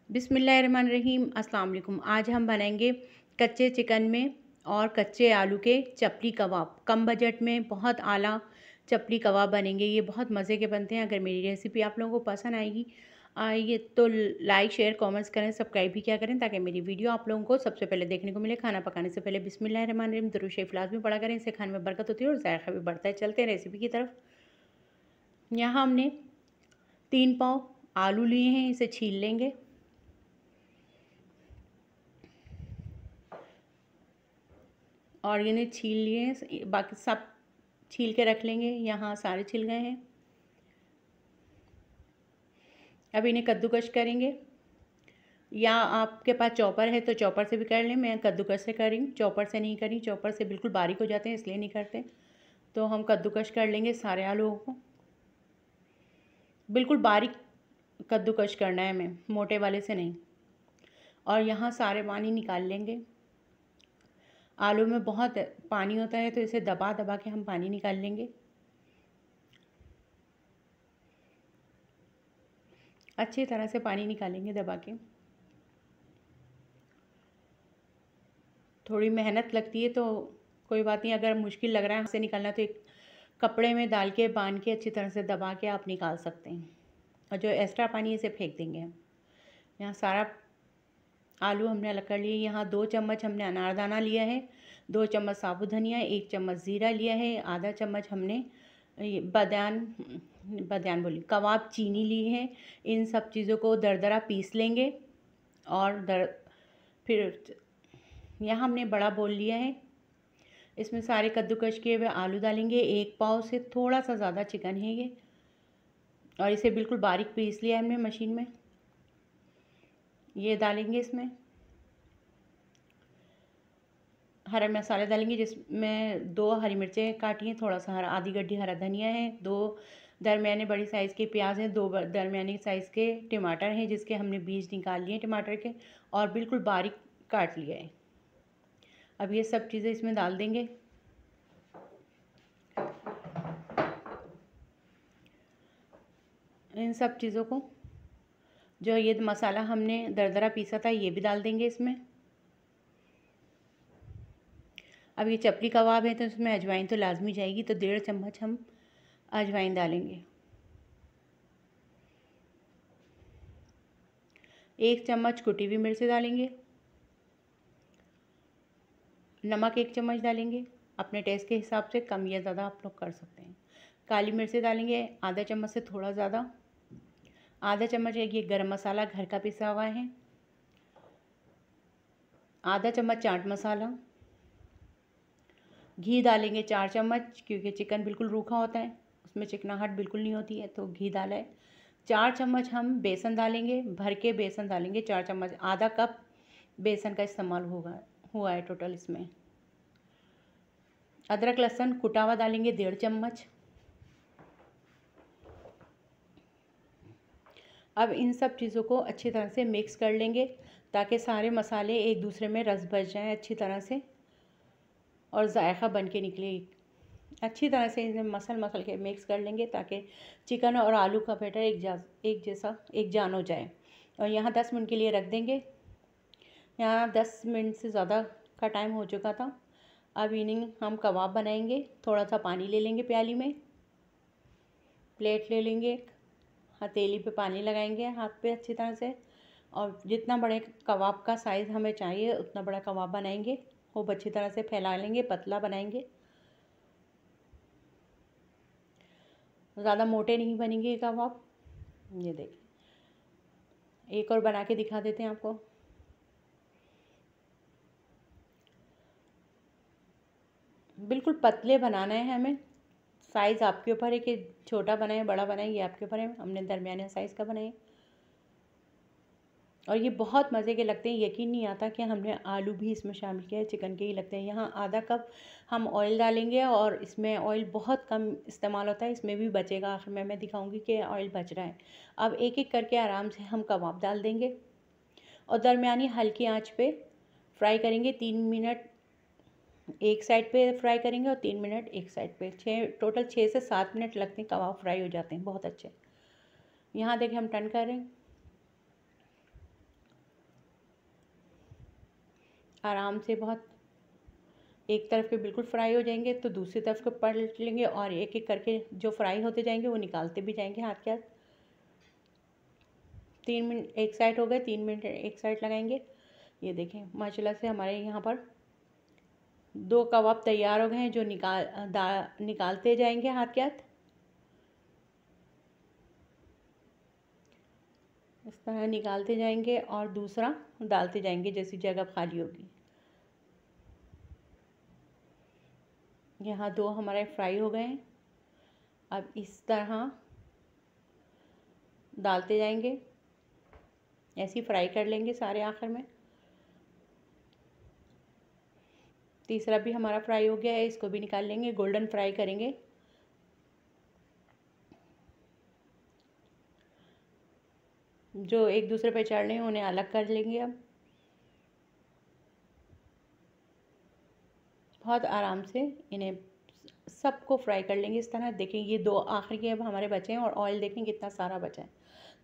बिस्मिल्लाहिर्रहमानिर्रहीम। अस्सलाम वालेकुम। आज हम बनाएंगे कच्चे चिकन में और कच्चे आलू के चपली कबाब। कम बजट में बहुत आला चपली कबाब बनेंगे। ये बहुत मज़े के बनते हैं। अगर मेरी रेसिपी आप लोगों को पसंद आएगी तो लाइक शेयर कमेंट्स करें, सब्सक्राइब भी क्या करें ताकि मेरी वीडियो आप लोगों को सबसे पहले देखने को मिले। खाना पकाने से पहले बिस्मिल्लाहिर्रहमानिर्रहीम दुरूद शरीफ लाज़मी पढ़ा करें, इससे खाने में बरकत होती है और जायका भी बढ़ता है। चलते हैं रेसिपी की तरफ। यहाँ हमने 3 पाव आलू लिए हैं, इसे छील लेंगे। और इन्हें छील लिए हैं, बाकी सब छील के रख लेंगे। यहाँ सारे छिल गए हैं। अब इन्हें कद्दूकस करेंगे, या आपके पास चॉपर है तो चॉपर से भी कर लें। मैं कद्दूकस से कर रही हूँ, चॉपर से नहीं करी। चॉपर से बिल्कुल बारीक हो जाते हैं, इसलिए नहीं करते। तो हम कद्दूकस कर लेंगे सारे आलूओं को। बिल्कुल बारीक कद्दूकस करना है हमें, मोटे वाले से नहीं। और यहाँ सारे पानी निकाल लेंगे। आलू में बहुत पानी होता है तो इसे दबा दबा के हम पानी निकाल लेंगे। अच्छी तरह से पानी निकालेंगे दबा के। थोड़ी मेहनत लगती है तो कोई बात नहीं, अगर मुश्किल लग रहा है हमसे निकालना तो एक कपड़े में डाल के बांध के अच्छी तरह से दबा के आप निकाल सकते हैं। और जो एक्स्ट्रा पानी है इसे फेंक देंगे हम। यहाँ सारा आलू हमने अलग कर लिए। यहाँ 2 चम्मच हमने अनारदाना लिया है, 2 चम्मच साबुत धनिया, 1 चम्मच ज़ीरा लिया है, आधा चम्मच हमने बादाम बोली कबाब चीनी ली है। इन सब चीज़ों को दरदरा पीस लेंगे। और फिर यहाँ हमने बड़ा बोल लिया है, इसमें सारे कद्दूकस किए हुए आलू डालेंगे। 1 पाव से थोड़ा सा ज़्यादा चिकन है ये, और इसे बिल्कुल बारीक पीस लिया है हमने मशीन में। ये डालेंगे इसमें। हरा मसाला डालेंगे, जिसमें 2 हरी मिर्चें काटी हैं, थोड़ा सा आधी गड्डी हरा धनिया है, 2 दरमियाने बड़ी साइज़ के प्याज हैं, 2 दरमियाने साइज़ के टमाटर हैं जिसके हमने बीज निकाल लिए टमाटर के, और बिल्कुल बारीक काट लिया है। अब ये सब चीज़ें इसमें डाल देंगे। इन सब चीज़ों को, जो ये मसाला हमने दरदरा पीसा था, ये भी डाल देंगे इसमें। अब ये चपली कबाब है तो इसमें अजवाइन तो लाजमी जाएगी, तो 1.5 चम्मच हम अजवाइन डालेंगे। 1 चम्मच कुटी हुई मिर्च डालेंगे। नमक 1 चम्मच डालेंगे, अपने टेस्ट के हिसाब से कम या ज़्यादा आप लोग कर सकते हैं। काली मिर्च डालेंगे आधा चम्मच से थोड़ा ज़्यादा। आधा चम्मच ये गरम मसाला घर का पिसा हुआ है। आधा चम्मच चाट मसाला। घी डालेंगे 4 चम्मच, क्योंकि चिकन बिल्कुल रूखा होता है, उसमें चिकनाहट बिल्कुल नहीं होती है, तो घी डाला है। 4 चम्मच हम बेसन डालेंगे, भर के बेसन डालेंगे 4 चम्मच। आधा कप बेसन का इस्तेमाल हुआ है टोटल इसमें। अदरक लहसुन कुटा हुआ डालेंगे 1.5 चम्मच। अब इन सब चीज़ों को अच्छी तरह से मिक्स कर लेंगे ताकि सारे मसाले एक दूसरे में रस भर जाएँ अच्छी तरह से और जायका बन के निकले। अच्छी तरह से इन्हें मसल के मिक्स कर लेंगे ताकि चिकन और आलू का बैटर एक जान हो जाए। और यहाँ 10 मिनट के लिए रख देंगे। यहाँ 10 मिनट से ज़्यादा का टाइम हो चुका था। अब इन्हें हम कबाब बनाएंगे। थोड़ा सा पानी ले लेंगे प्याली में, प्लेट ले लेंगे, हथेली पे पानी लगाएंगे हाथ पे अच्छी तरह से, और जितना बड़े कबाब का साइज़ हमें चाहिए उतना बड़ा कबाब बनाएंगे। खूब अच्छी तरह से फैला लेंगे, पतला बनाएंगे, ज़्यादा मोटे नहीं बनेंगे कबाब। ये देखिए, एक और बना के दिखा देते हैं आपको। बिल्कुल पतले बनाना है हमें। साइज़ आपके ऊपर है कि छोटा बनाए बड़ा बनाए, ये आपके ऊपर है। हमने दरमियाने साइज़ का बनाए और ये बहुत मज़े के लगते हैं। यकीन नहीं आता कि हमने आलू भी इसमें शामिल किया है, चिकन के ही लगते हैं। यहाँ आधा कप हम ऑयल डालेंगे, और इसमें ऑयल बहुत कम इस्तेमाल होता है, इसमें भी बचेगा। आखिर में मैं दिखाऊंगी कि ऑयल बच रहा है। अब एक एक करके आराम से हम कबाब डाल देंगे और दरमियानी हल्की आंच पे फ्राई करेंगे। 3 मिनट एक साइड पे फ्राई करेंगे और 3 मिनट एक साइड पे। टोटल 6 से 7 मिनट लगते हैं, कबाब फ्राई हो जाते हैं बहुत अच्छे। यहाँ देखिए हम टर्न कर रहे हैं। आराम से बहुत एक तरफ के बिल्कुल फ्राई हो जाएंगे तो दूसरी तरफ को पलट लेंगे और एक एक करके जो फ्राई होते जाएंगे वो निकालते भी जाएंगे हाथ के हाथ। 3 मिनट एक साइड हो गए, 3 मिनट एक साइड लगाएंगे। ये देखें माशाल्लाह से हमारे यहाँ पर 2 कबाब तैयार हो गए हैं जो निकालते जाएंगे हाथ के हाथ। इस तरह निकालते जाएंगे और दूसरा डालते जाएंगे जैसी जगह खाली होगी। यहाँ 2 हमारे फ्राई हो गए हैं। अब इस तरह डालते जाएंगे, ऐसे ही फ्राई कर लेंगे सारे आखिर में। तीसरा भी हमारा फ्राई हो गया है, इसको भी निकाल लेंगे, गोल्डन फ्राई करेंगे। जो एक दूसरे पे चढ़ रहे हैं उन्हें अलग कर लेंगे। अब बहुत आराम से इन्हें सबको फ्राई कर लेंगे इस तरह। देखें ये 2 आखिर के अब हमारे बचे हैं और ऑयल देखें कितना सारा बचा है।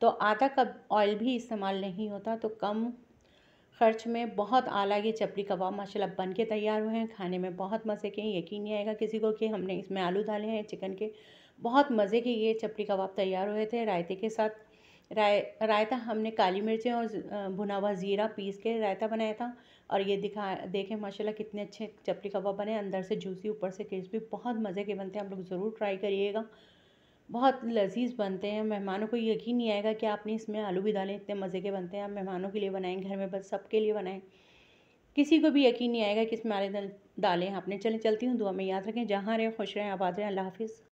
तो आधा कप ऑयल भी इस्तेमाल नहीं होता, तो कम खर्च में बहुत आला ये चपली कबाब माशाल्लाह बन के तैयार हुए हैं। खाने में बहुत मज़े के, यकीन नहीं आएगा किसी को कि हमने इसमें आलू डाले हैं चिकन के। बहुत मज़े के ये चपली कबाब तैयार हुए थे रायते के साथ। रायता हमने काली मिर्चें और भुना हुआ ज़ीरा पीस के रायता बनाया था। और ये देखें माशाल्लाह कितने अच्छे चपली कबाब बने, अंदर से जूसी ऊपर से क्रिस्पी, बहुत मज़े के बनते हैं। आप लोग ज़रूर ट्राई करिएगा, बहुत लजीज बनते हैं। मेहमानों को यकीन नहीं आएगा कि आपने इसमें आलू भी डालें, इतने मज़े के बनते हैं। आप मेहमानों के लिए बनाएं, घर में बस सबके लिए बनाएं, किसी को भी यकीन नहीं आएगा कि इसमें आलू डालें आपने। चलती हूँ, दुआ में याद रखें, जहाँ रहें खुश रहें, आबाद रहें। अल्लाह हाफिज़।